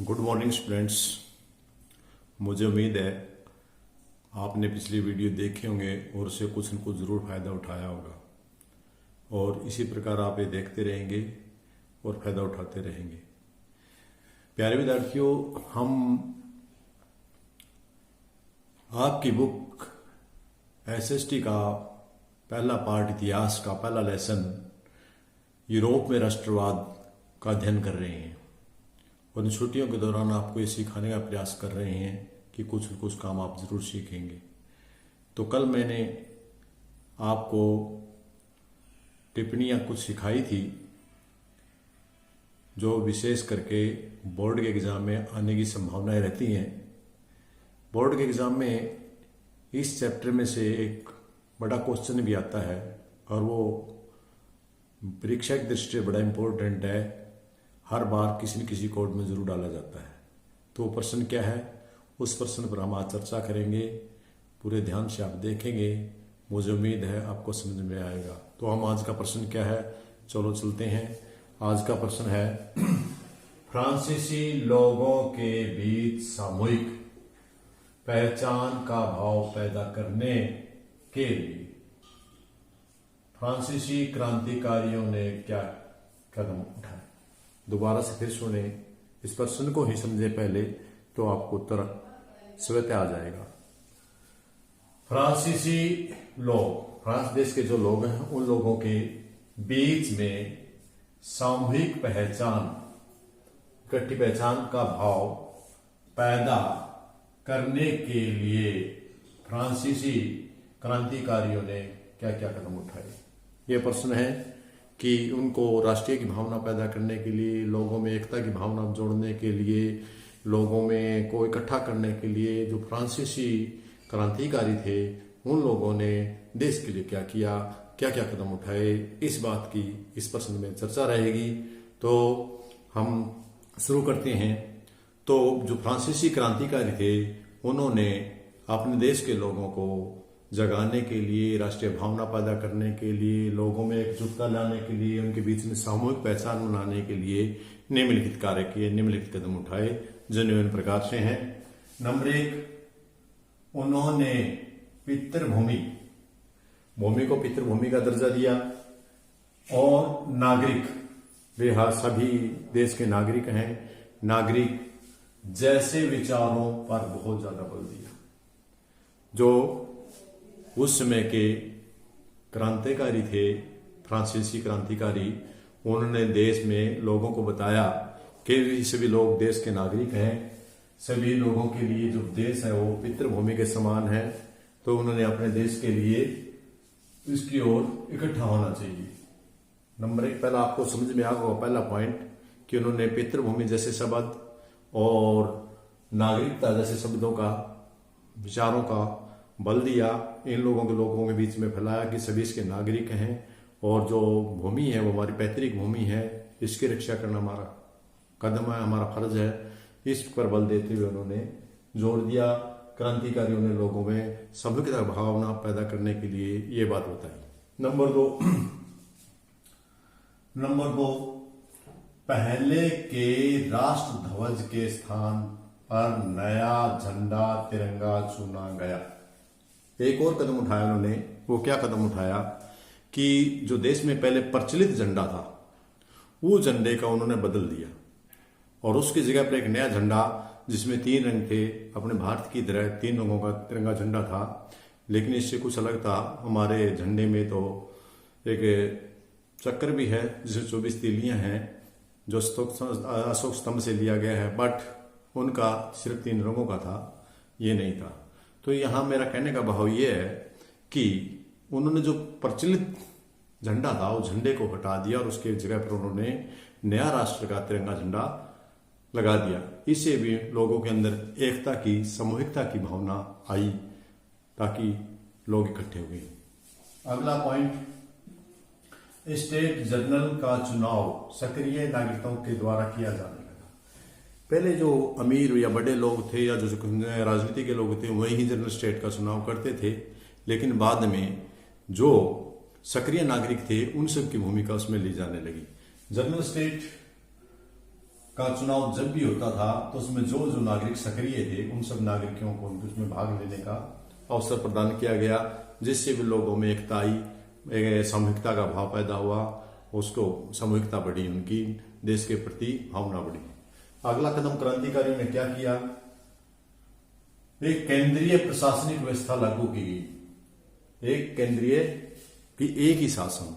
Good morning students. मुझे उम्मीद है आपने पिछली वीडियो देखे होंगे और उससे कुछ न कुछ ज़रूर फ़ायदा उठाया होगा और इसी प्रकार आप ये देखते रहेंगे और फ़ायदा उठाते रहेंगे। प्यारे विद्यार्थियों, हम आपकी बुक एसएसटी का पहला पार्ट, इतिहास का पहला लेसन, यूरोप में राष्ट्रवाद का अध्ययन कर रहे हैं और इन छुट्टियों के दौरान आपको ये सिखाने का प्रयास कर रहे हैं कि कुछ न कुछ काम आप ज़रूर सीखेंगे। तो कल मैंने आपको टिप्पणियाँ कुछ सिखाई थी जो विशेष करके बोर्ड के एग्ज़ाम में आने की संभावनाएं रहती हैं। बोर्ड के एग्ज़ाम में इस चैप्टर में से एक बड़ा क्वेश्चन भी आता है और वो परीक्षा की दृष्टि से बड़ा इम्पोर्टेंट है। हर बार किसी न किसी कोड में ज़रूर डाला जाता है। तो प्रश्न क्या है, उस प्रश्न पर हम आज चर्चा करेंगे। पूरे ध्यान से आप देखेंगे, मुझे उम्मीद है आपको समझ में आएगा। तो हम आज का प्रश्न क्या है, चलो चलते हैं। आज का प्रश्न है फ्रांसीसी लोगों के बीच सामूहिक पहचान का भाव पैदा करने के लिए फ्रांसीसी क्रांतिकारियों ने क्या कदम उठाए। दोबारा से फिर सुने, इस प्रश्न को ही समझे पहले तो आपको उत्तर स्वतः आ जाएगा। फ्रांसीसी लोग, फ्रांस देश के जो लोग हैं उन लोगों के बीच में सामूहिक पहचान, इकट्ठी पहचान का भाव पैदा करने के लिए फ्रांसीसी क्रांतिकारियों ने क्या क्या कदम उठाए। ये प्रश्न है कि उनको राष्ट्रीय की भावना पैदा करने के लिए, लोगों में एकता की भावना जोड़ने के लिए, लोगों में को इकट्ठा करने के लिए जो फ्रांसीसी क्रांतिकारी थे उन लोगों ने देश के लिए क्या किया, क्या क्या कदम उठाए, इस बात की इस प्रश्न में चर्चा रहेगी। तो हम शुरू करते हैं। तो जो फ्रांसीसी क्रांतिकारी थे उन्होंने अपने देश के लोगों को जगाने के लिए, राष्ट्रीय भावना पैदा करने के लिए, लोगों में एकजुटता लाने के लिए, उनके बीच में सामूहिक पहचान बनाने के लिए निम्नलिखित कार्य किए, निम्नलिखित कदम उठाए जो निम्न प्रकार से हैं। नंबर 1, उन्होंने पितृभूमि, भूमि को पितृभूमि का दर्जा दिया और नागरिक, वे सभी देश के नागरिक हैं, नागरिक जैसे विचारों पर बहुत ज्यादा बल दिया। जो उस समय के क्रांतिकारी थे, फ्रांसीसी क्रांतिकारी, उन्होंने देश में लोगों को बताया कि सभी लोग देश के नागरिक हैं, सभी लोगों के लिए जो देश है वो पितृभूमि के समान है। तो उन्होंने अपने देश के लिए इसकी ओर इकट्ठा होना चाहिए। नंबर 1 पहला आपको समझ में आ गया, पहला पॉइंट कि उन्होंने पितृभूमि जैसे शब्द और नागरिकता जैसे शब्दों का, विचारों का बल दिया, इन लोगों के बीच में फैलाया कि सभी इसके नागरिक हैं और जो भूमि है वो हमारी पैतृक भूमि है, इसकी रक्षा करना हमारा कदम है, हमारा फर्ज है। इस पर बल देते हुए उन्होंने जोर दिया। क्रांतिकारियों ने लोगों में सामूहिकता भावना पैदा करने के लिए ये बात बताई। नंबर 2, पहले के राष्ट्र ध्वज के स्थान पर नया झंडा तिरंगा चुना गया। एक और कदम उठाया उन्होंने। वो क्या कदम उठाया कि जो देश में पहले प्रचलित झंडा था वो झंडे का उन्होंने बदल दिया और उसकी जगह पर एक नया झंडा जिसमें 3 रंग थे, अपने भारत की तरह 3 रंगों का तिरंगा झंडा था, लेकिन इससे कुछ अलग था। हमारे झंडे में तो एक चक्र भी है जिसमें 24 तीलियां हैं जो अशोक स्तंभ से लिया गया है, बट उनका सिर्फ 3 रंगों का था, ये नहीं था। तो यहाँ मेरा कहने का भाव ये है कि उन्होंने जो प्रचलित झंडा था उस झंडे को हटा दिया और उसके जगह पर उन्होंने नया राष्ट्र का तिरंगा झंडा लगा दिया। इससे भी लोगों के अंदर एकता की, सामूहिकता की भावना आई ताकि लोग इकट्ठे हुए। अगला पॉइंट, स्टेट जनरल का चुनाव सक्रिय नागरिकों के द्वारा किया जाने लगा। पहले जो अमीर या बड़े लोग थे या जो राजनीति के लोग थे वही जनरल स्टेट का चुनाव करते थे, लेकिन बाद में जो सक्रिय नागरिक थे उन सब की भूमिका उसमें ली जाने लगी। जनरल स्टेट का चुनाव जब भी होता था तो उसमें जो जो नागरिक सक्रिय थे उन सब नागरिकों को उसमें भाग लेने का अवसर प्रदान किया गया, जिससे भी लोगों में एकता आई, सामूहिकता का भाव पैदा हुआ, उसको सामूहिकता बढ़ी, उनकी देश के प्रति भावना बढ़ी। अगला कदम क्रांतिकारियों ने क्या किया? एक केंद्रीय प्रशासनिक व्यवस्था लागू की गई। एक केंद्रीय की एक ही शासन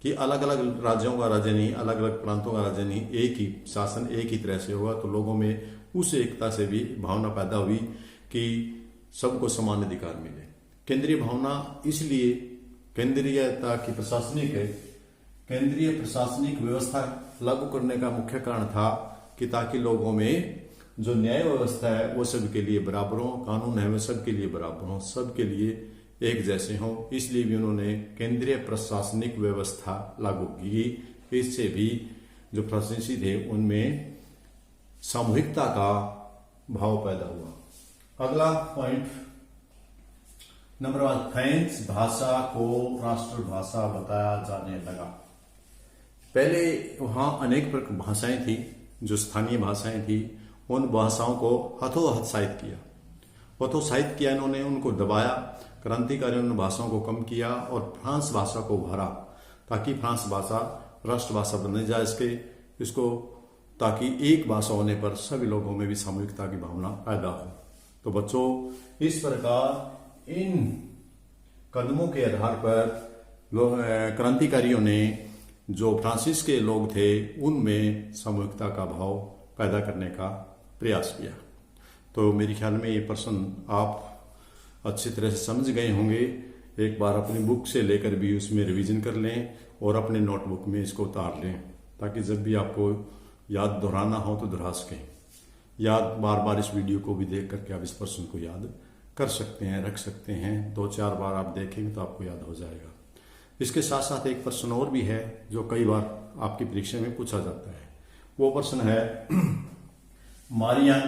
कि अलग अलग राज्यों का राज्य नहीं, अलग अलग प्रांतों का राज्य नहीं, एक ही शासन एक ही तरह से हुआ। तो लोगों में उस एकता से भी भावना पैदा हुई कि सबको समान अधिकार मिले। केंद्रीय भावना इसलिए केंद्रीयता की केंद्रीय प्रशासनिक व्यवस्था लागू करने का मुख्य कारण था कि ताकि लोगों में जो न्याय व्यवस्था है वो सबके लिए बराबर हो, कानून है वो सबके लिए बराबर हो, सबके लिए एक जैसे हों। इसलिए भी उन्होंने केंद्रीय प्रशासनिक व्यवस्था लागू की। इससे भी जो प्रशासनिक थे उनमें सामूहिकता का भाव पैदा हुआ। अगला पॉइंट नंबर 1, फ्रेंच भाषा को राष्ट्रभाषा बताया जाने लगा। पहले वहां अनेक भाषाएं थी, जो स्थानीय भाषाएं थी, उन भाषाओं को हतोत्साहित किया इन्होंने, उनको दबाया। क्रांतिकारियों ने भाषाओं को कम किया और फ्रांस भाषा को भरा ताकि फ्रांस भाषा राष्ट्रभाषा बन जाए इसको ताकि एक भाषा होने पर सभी लोगों में भी सामूहिकता की भावना पैदा हो। तो बच्चों, इस प्रकार इन कदमों के आधार पर क्रांतिकारियों ने जो फ्रांसीस के लोग थे उनमें सामूहिकता का भाव पैदा करने का प्रयास किया। तो मेरे ख्याल में ये प्रश्न आप अच्छी तरह से समझ गए होंगे। एक बार अपनी बुक से लेकर भी उसमें रिवीजन कर लें और अपने नोटबुक में इसको उतार लें ताकि जब भी आपको याद दोहराना हो तो दोहरा सकें। याद बार बार इस वीडियो को भी देख करके आप इस प्रश्न को याद कर सकते हैं, रख सकते हैं। 2-4 बार आप देखेंगे तो आपको याद हो जाएगा। इसके साथ साथ एक प्रश्न और भी है जो कई बार आपकी परीक्षा में पूछा जाता है। वो प्रश्न है मारियन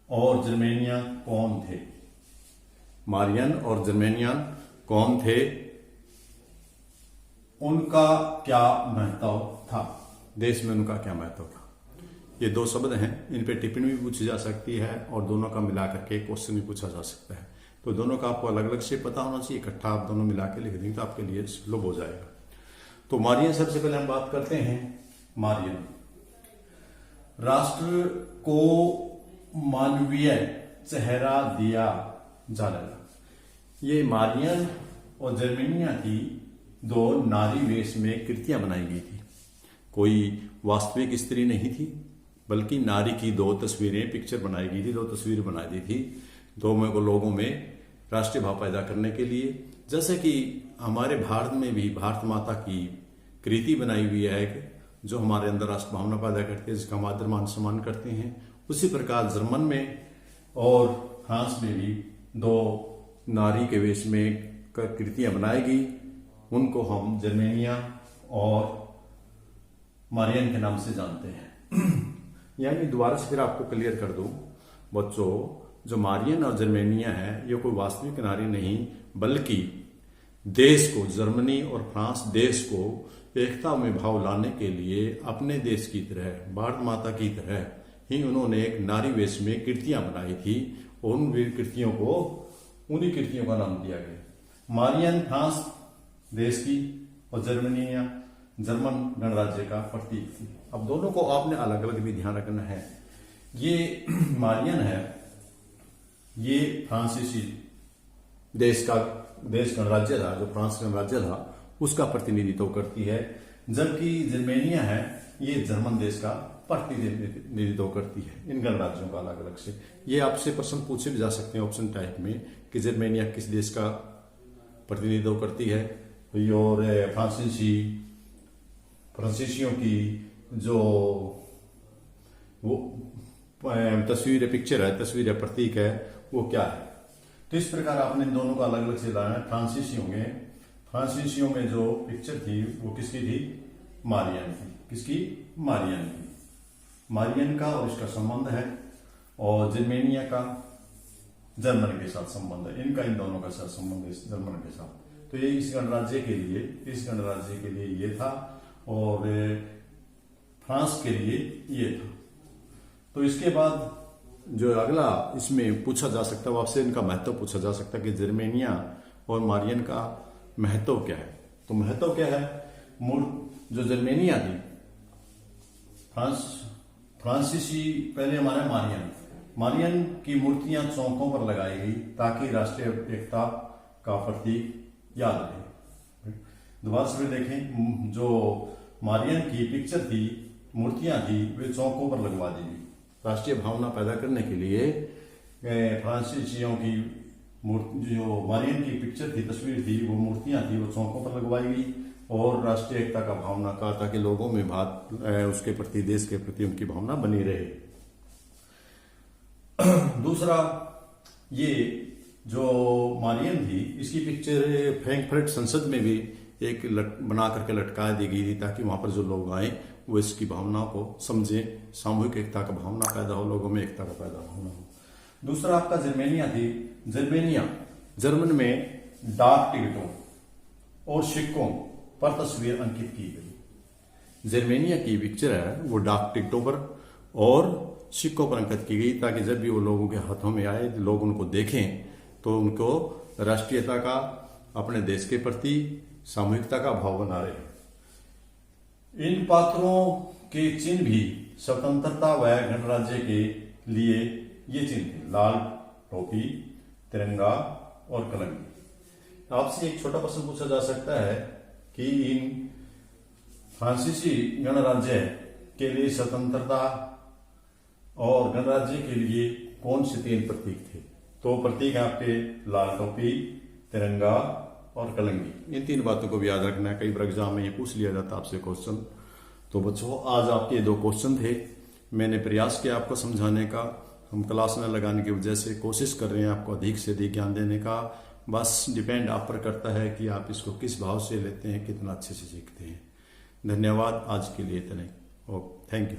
और जर्मेनियन कौन थे? मारियन और जर्मेनियन कौन थे? उनका क्या महत्व था? देश में उनका क्या महत्व था? ये 2 शब्द हैं, इन पे टिप्पणी भी पूछी जा सकती है और दोनों का मिलाकर के क्वेश्चन भी पूछा जा सकता है। तो दोनों का आपको अलग अलग से पता होना चाहिए, इकट्ठा आप दोनों मिला के लिख देंगे तो आपके लिए सुलभ हो जाएगा। तो मारियन, सबसे पहले हम बात करते हैं मारियन। राष्ट्र को मानवीय चेहरा दिया जाने लगा। ये मारियन और जर्मेनिया की 2 नारी वेश में कृतियां बनाई गई थी। कोई वास्तविक स्त्री नहीं थी बल्कि नारी की 2 तस्वीरें, पिक्चर बनाई गई थी, 2 तस्वीरें बनाई दी थी दोनों को लोगों में राष्ट्रीय भाव पैदा करने के लिए। जैसे कि हमारे भारत में भी भारत माता की कृति बनाई हुई है जो हमारे अंदर राष्ट्र भावना पैदा करती है, जिसका हम आदर मान सम्मान करते हैं। उसी प्रकार जर्मन में और फ्रांस में भी 2 नारी के वेश में कृतियां बनाएगी। उनको हम जर्मेनिया और मारियन के नाम से जानते हैं। यानी दोबारा से फिर आपको क्लियर कर दूं बच्चों, जो मारियन और जर्मेनिया है ये कोई वास्तविक नारी नहीं बल्कि देश को, जर्मनी और फ्रांस देश को एकता में भाव लाने के लिए अपने देश की तरह, भारत माता की तरह ही उन्होंने एक नारी वेश में कृतियां बनाई थी और उन कृतियों को, उन्हीं कृतियों का नाम दिया गया। मारियन फ्रांस देश की और जर्मनिया जर्मन गणराज्य का प्रतीक थी। अब दोनों को आपने अलग अलग भी ध्यान रखना है। ये मारियन है, ये फ्रांसीसी देश गणराज्य था, जो फ्रांस गणराज्य था उसका प्रतिनिधित्व करती है, जबकि जर्मेनिया है ये जर्मन देश का प्रतिनिधित्व करती है। इन गणराज्यों का अलग अलग से ये आपसे प्रश्न पूछे भी जा सकते हैं ऑप्शन टाइप में कि जर्मेनिया किस देश का प्रतिनिधित्व करती है, और फ्रांसीसियों की जो वो तस्वीर है, पिक्चर है, तस्वीर है, प्रतीक है, वो क्या है। तो इस प्रकार आपने इन दोनों को अलग अलग से लाना है। फ्रांसीसियों में जो पिक्चर थी वो किसकी थी? मारियन की। किसकी? मारियन की। मारियन का और इसका संबंध है, और जर्मेनिया का जर्मन के साथ संबंध है। इनका, इन दोनों का साथ संबंध है जर्मन के साथ। तो ये इस गणराज्य के लिए ये था, और फ्रांस के लिए ये था। तो इसके बाद जो अगला इसमें पूछा जा सकता है, आपसे इनका महत्व पूछा जा सकता है कि जर्मेनिया और मारियन का महत्व क्या है। तो महत्व क्या है, जो जर्मेनिया थी, फ्रांसीसी, पहले हमारे मारियन की मूर्तियां चौकों पर लगाई गई ताकि राष्ट्रीय एकता का प्रतीक याद रहे। दोबारा से देखें, जो मारियन की पिक्चर थी, मूर्तियां थी, वे चौकों पर लगवा दी गई राष्ट्रीय भावना पैदा करने के लिए। फ्रांसीसियों की मूर्ति, जो मारियन की पिक्चर थी, तस्वीर थी, वो मूर्तियां थी, वो चौकों पर लगवाई गई और राष्ट्रीय एकता का भावना का, ताकि लोगों में उसके प्रति, देश के प्रति उनकी भावना बनी रहे। दूसरा, ये जो मारियन थी, इसकी पिक्चर फ्रैंकफर्ट संसद में भी एक बना करके लटका दी गई थी ताकि वहां पर जो लोग आए वो इसकी भावना को समझे, सामूहिक एकता का भावना पैदा हो, लोगों में एकता का पैदा भावना हो। दूसरा आपका जर्मेनिया थी। जर्मन में डाक टिकटों और सिक्कों पर तस्वीर अंकित की गई। जर्मेनिया की पिक्चर है वो डाक टिकटों पर और सिक्कों पर अंकित की गई ताकि जब भी वो लोगों के हाथों में आए, लोग उनको देखें तो उनको राष्ट्रीयता का, अपने देश के प्रति सामूहिकता का भाव बना रहे। इन पात्रों के चिन्ह भी स्वतंत्रता व गणराज्य के लिए ये चिन्ह थे, लाल टोपी, तिरंगा और कलंगी। आपसे एक छोटा प्रश्न पूछा जा सकता है कि इन फ्रांसीसी गणराज्य के लिए स्वतंत्रता और गणराज्य के लिए कौन से 3 प्रतीक थे। तो प्रतीक है आपके लाल टोपी, तिरंगा और कलंगी। इन 3 बातों को भी याद रखना है, कई बार एग्जाम में ये पूछ लिया जाता है आपसे क्वेश्चन। तो बच्चों, आज आपके 2 क्वेश्चन थे, मैंने प्रयास किया आपको समझाने का। हम क्लास न लगाने की वजह से कोशिश कर रहे हैं आपको अधिक से अधिक ज्ञान देने का। बस डिपेंड आप पर करता है कि आप इसको किस भाव से लेते हैं, कितना अच्छे से सीखते हैं। धन्यवाद, आज के लिए इतना ही। Thank you.